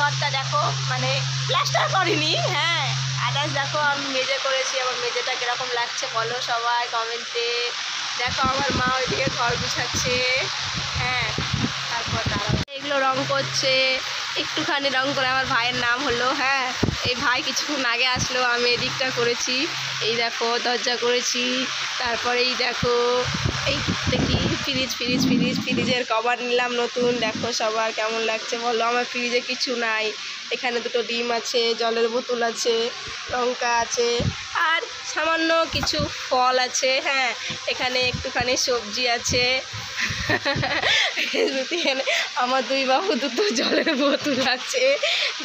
ঘরটা দেখো মানে প্লাস্টার করিনি, হ্যাঁ আদার্স দেখো আমি মেজে করেছি। আমার মেজেটা কীরকম লাগছে বলো সবাই কমেন্টে। দেখো আমার মা ওইদিকে ঘর গুছাচ্ছে, হ্যাঁ তারপর দাঁড়াও এগুলো রং করছে, একটুখানি রং করে আমার ভাইয়ের নাম হলো, হ্যাঁ এই ভাই কিছুক্ষণ আগে আসলো, আমি এদিকটা করেছি। এই দেখো দরজা করেছি, তারপরে এই দেখো এই দেখি ফ্রিজের কভার নিলাম নতুন। দেখো সবার কেমন লাগছে বলো। আমার ফ্রিজে কিছু নাই, এখানে দুটো ডিম আছে, জলের বোতল আছে, লঙ্কা আছে আর সামান্য কিছু ফল আছে, হ্যাঁ এখানে একটুখানি সবজি আছে। আমার দুই বাবু দুটো জলের বোতল আছে।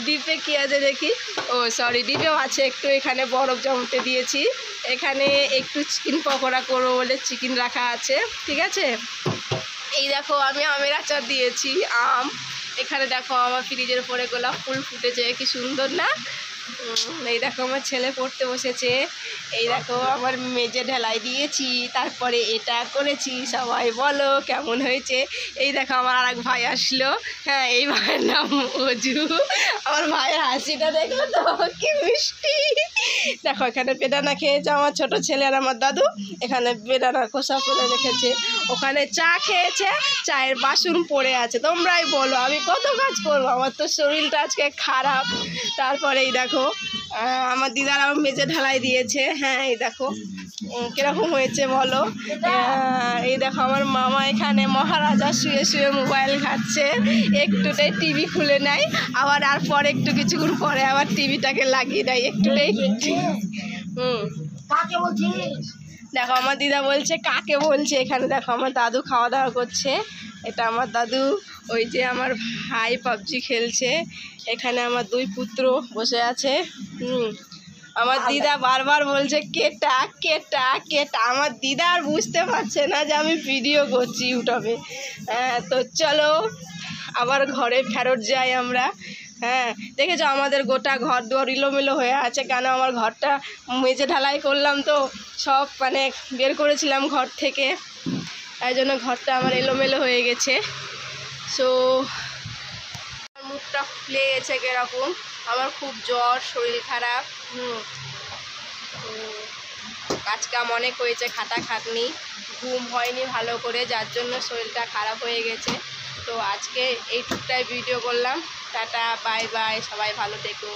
ডিপে কি আছে দেখি, ও সরি ডিপেও আছে একটু, এখানে বরফ জমতে দিয়েছি। এখানে একটু চিকেন পকোড়া করবো বলে চিকেন রাখা আছে, ঠিক আছে। এই দেখো আমি আমের আচার দিয়েছি, আম। এখানে দেখো আমার ফ্রিজের উপরে গোলাপ ফুল ফুটেছে, কি সুন্দর না। এই দেখো আমার ছেলে পড়তে বসেছে। এই দেখো আমার মেজে ঢালাই দিয়েছি, তারপরে এটা করেছি। সবাই বলো কেমন হয়েছে। এই দেখো আমার আর এক ভাই আসলো, হ্যাঁ এই ভাইয়ের নাম অজু। আমার ভাইয়ের হাসিটা দেখলো তো কি মিষ্টি। দেখো এখানে বেদানা খেয়েছে আমার ছোট ছেলে আর আমার দাদু, এখানে বেদানা খোসা ফেলে রেখেছে। ওখানে চা খেয়েছে, চায়ের বাসন পড়ে আছে। তোমরাই বলো আমি কত কাজ করবো, আমার তো শরীরটা আজকে খারাপ। তারপরে এই দেখো আমার দিদার আমার মেজে ঢালাই দিয়েছে, হ্যাঁ এই দেখো কীরকম হয়েছে বলো। এই দেখো আমার মামা এখানে মহারাজা শুয়ে শুয়ে মোবাইল ঘাটছে, একটুটাই টিভি খুলে নেয়, আবার আর পরে একটু কিছুক্ষণ পরে আবার টিভিটাকে লাগিয়ে দেয় একটুটাই। দেখো আমার দিদা বলছে কাকে বলছে। এখানে দেখো আমার দাদু খাওয়া দাওয়া করছে, এটা আমার দাদু। ওই যে আমার ভাই পাবজি খেলছে, এখানে আমার দুই পুত্র বসে আছে। আমার দিদা বারবার বলছে কেটা কেটা কেটা। আমার দিদা আর বুঝতে পারছে না যে আমি ভিডিও করছি ইউটিউবে। তো চলো আবার ঘরে ফেরত যাই আমরা। হ্যাঁ দেখেছো আমাদের গোটা ঘর দুয়ার এলোমেলো হয়ে আছে, কেন আমার ঘরটা মেজে ঢালাই করলাম তো সব মানে বের করেছিলাম ঘর থেকে, তাই জন্য ঘরটা আমার এলোমেলো হয়ে গেছে। সো মুখটা ফুলে গেছে কীরকম, আমার খুব জ্বর, শরীর খারাপ। কাজ কাম অনেক হয়েছে, খাটাখাটনি, ঘুম হয়নি ভালো করে, যার জন্য শরীরটা খারাপ হয়ে গেছে। তো আজকে এইটুকটাই ভিডিও করলাম। টাটা বাই বাই, সবাই ভালো থেকো।